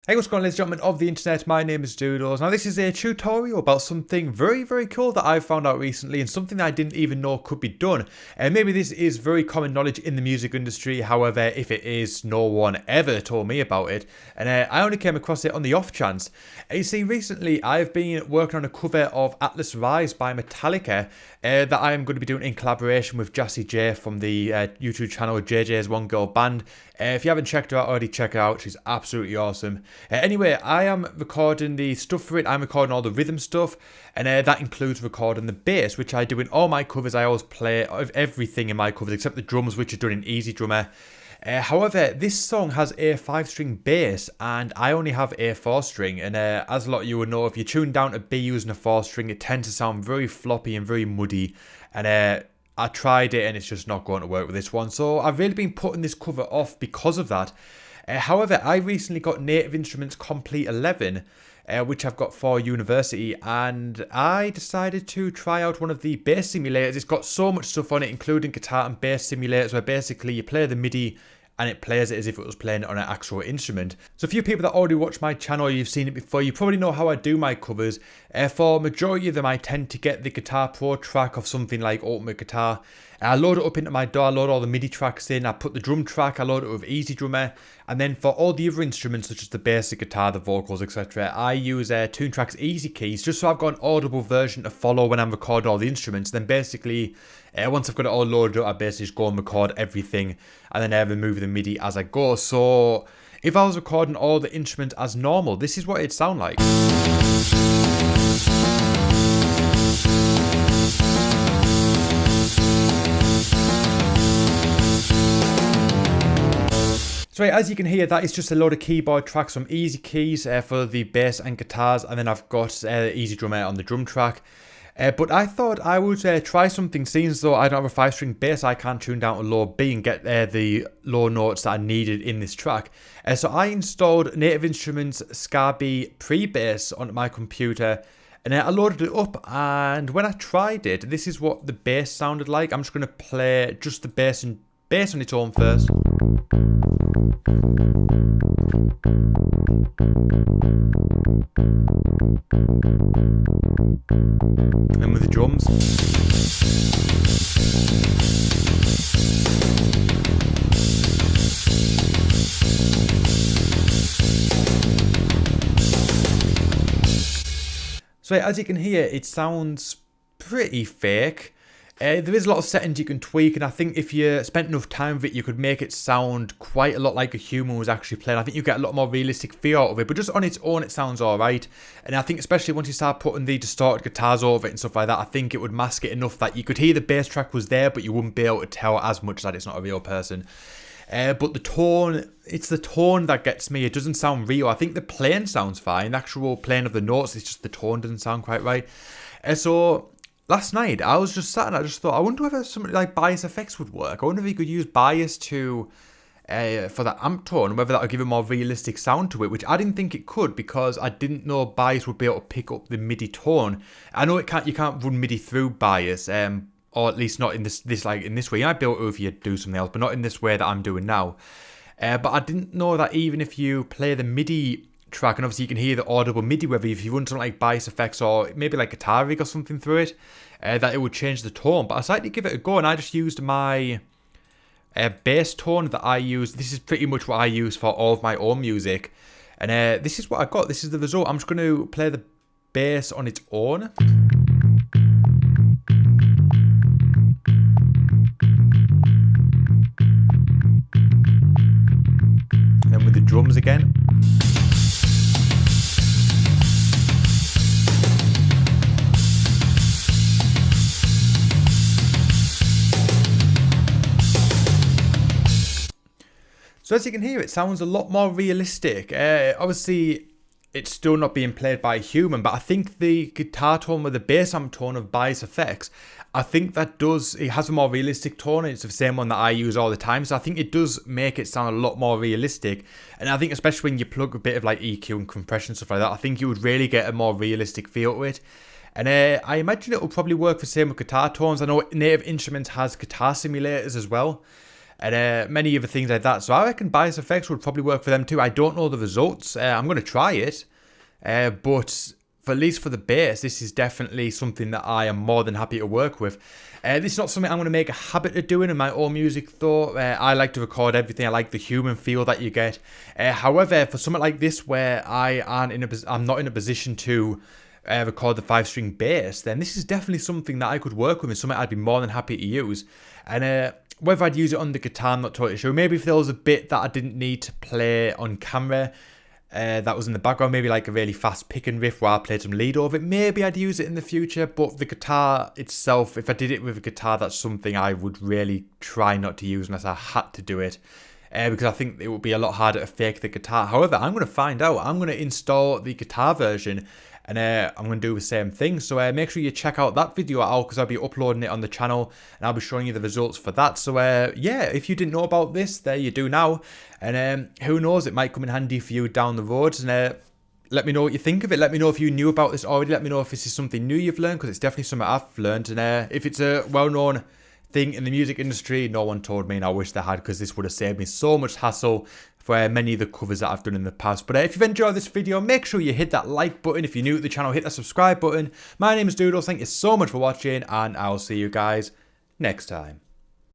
Hey, what's going on, ladies and gentlemen of the internet? My name is Doodles. Now this is a tutorial about something very cool that I found out recently and something that I didn't even know could be done. And maybe this is very common knowledge in the music industry, however, if it is, no one ever told me about it. And I only came across it on the off chance. You see, recently I've been working on a cover of Atlas Rise by Metallica that I am going to be doing in collaboration with Jassy J from the YouTube channel JJ's One Girl Band. If you haven't checked her out already, check her out. She's absolutely awesome. Anyway, I am recording the stuff for it. I'm recording all the rhythm stuff, and that includes recording the bass, which I do in all my covers. I always play everything in my covers except the drums, which are done in Easy Drummer. However, this song has a 5-string bass, and I only have a 4-string. And as a lot of you will know, if you tune down to B using a 4-string, it tends to sound very floppy and very muddy. And I tried it and it's just not going to work with this one. So I've really been putting this cover off because of that. However, I recently got Native Instruments Komplete 11, which I've got for university, and I decided to try out one of the bass simulators. It's got so much stuff on it, including guitar and bass simulators, where basically you play the MIDI and it plays it as if it was playing it on an actual instrument. So a few people that already watch my channel, you've seen it before, you probably know how I do my covers. For majority of them, I tend to get the Guitar Pro track of something like Ultimate Guitar. I load it up into my DAW, I load all the MIDI tracks in, I put the drum track, I load it with Easy Drummer, and then for all the other instruments such as the bass, the guitar, the vocals, etc., I use Toontrack's Easy Keys, just so I've got an audible version to follow when I'm recording all the instruments. Then basically, once I've got it all loaded up, I basically just go and record everything, and then I remove the MIDI as I go. So if I was recording all the instruments as normal, this is what it'd sound like. So as you can hear, that is just a load of keyboard tracks from Easy Keys for the bass and guitars, and then I've got Easy Drummer on the drum track. But I thought I would try something, seeing as though I don't have a 5-string bass, I can't tune down to low B and get the low notes that I needed in this track. So I installed Native Instruments Scarbee Pre-Bass onto my computer, and I loaded it up, and when I tried it, this is what the bass sounded like. I'm just going to play just the bass on its own first. And with the drums. So as you can hear, it sounds pretty fake. There is a lot of settings you can tweak, and I think if you spent enough time with it, you could make it sound quite a lot like a human was actually playing. I think you get a lot more realistic feel out of it, but just on its own, it sounds alright. And I think especially once you start putting the distorted guitars over it and stuff like that, I think it would mask it enough that you could hear the bass track was there, but you wouldn't be able to tell as much that it's not a real person. But the tone, it's the tone that gets me. It doesn't sound real. I think the playing sounds fine. The actual playing of the notes, it's just the tone doesn't sound quite right. So last night, I was just sat and I just thought, I wonder whether something like bias effects would work. I wonder if you could use bias to for the amp tone, whether that would give a more realistic sound to it, which I didn't think it could because I didn't know bias would be able to pick up the MIDI tone. I know you can't run MIDI through bias, or at least not in this way. You might be able to if you do something else, but not in this way that I'm doing now. But I didn't know that even if you play the MIDI track, and obviously you can hear the audible MIDI, whether if you run something like bias effects or maybe like Guitar Rig or something through it, that it would change the tone. But I decided to give it a go, and I just used my bass tone that I use. This is pretty much what I use for all of my own music, and this is what I got. This is the result. I'm just going to play the bass on its own. And then with the drums again. So as you can hear, it sounds a lot more realistic. Obviously, it's still not being played by a human, but I think the guitar tone with the bass amp tone of bias effects, I think that it has a more realistic tone. It's the same one that I use all the time, so I think it does make it sound a lot more realistic. And I think especially when you plug a bit of like EQ and compression, stuff like that, I think you would really get a more realistic feel to it. And I imagine it will probably work the same with guitar tones. I know Native Instruments has guitar simulators as well. and many other things like that. So I reckon bias effects would probably work for them too. I don't know the results. I'm going to try it, but for at least for the bass, this is definitely something that I am more than happy to work with. This is not something I'm going to make a habit of doing in my own music though. I like to record everything. I like the human feel that you get. However, for something like this where I'm not in a position to record the 5-string bass, then this is definitely something that I could work with and something I'd be more than happy to use. And whether I'd use it on the guitar, I'm not totally sure. Maybe if there was a bit that I didn't need to play on camera, that was in the background, maybe like a really fast pick and riff where I played some lead over it, maybe I'd use it in the future. But the guitar itself, if I did it with a guitar, that's something I would really try not to use unless I had to do it, because I think it would be a lot harder to fake the guitar. However, I'm going to find out. I'm going to install the guitar version, and I'm going to do the same thing. So make sure you check out that video out, because I'll be uploading it on the channel and I'll be showing you the results for that. So yeah, if you didn't know about this, there you do now. And who knows, it might come in handy for you down the road. And let me know what you think of it. Let me know if you knew about this already. Let me know if this is something new you've learned, because it's definitely something I've learned. And if it's a well-known thing in the music industry, no one told me, and I wish they had, because this would have saved me so much hassle for many of the covers that I've done in the past. But if you've enjoyed this video, make sure you hit that like button. If you're new to the channel, hit that subscribe button. My name is Doodles. Thank you so much for watching, and I'll see you guys next time.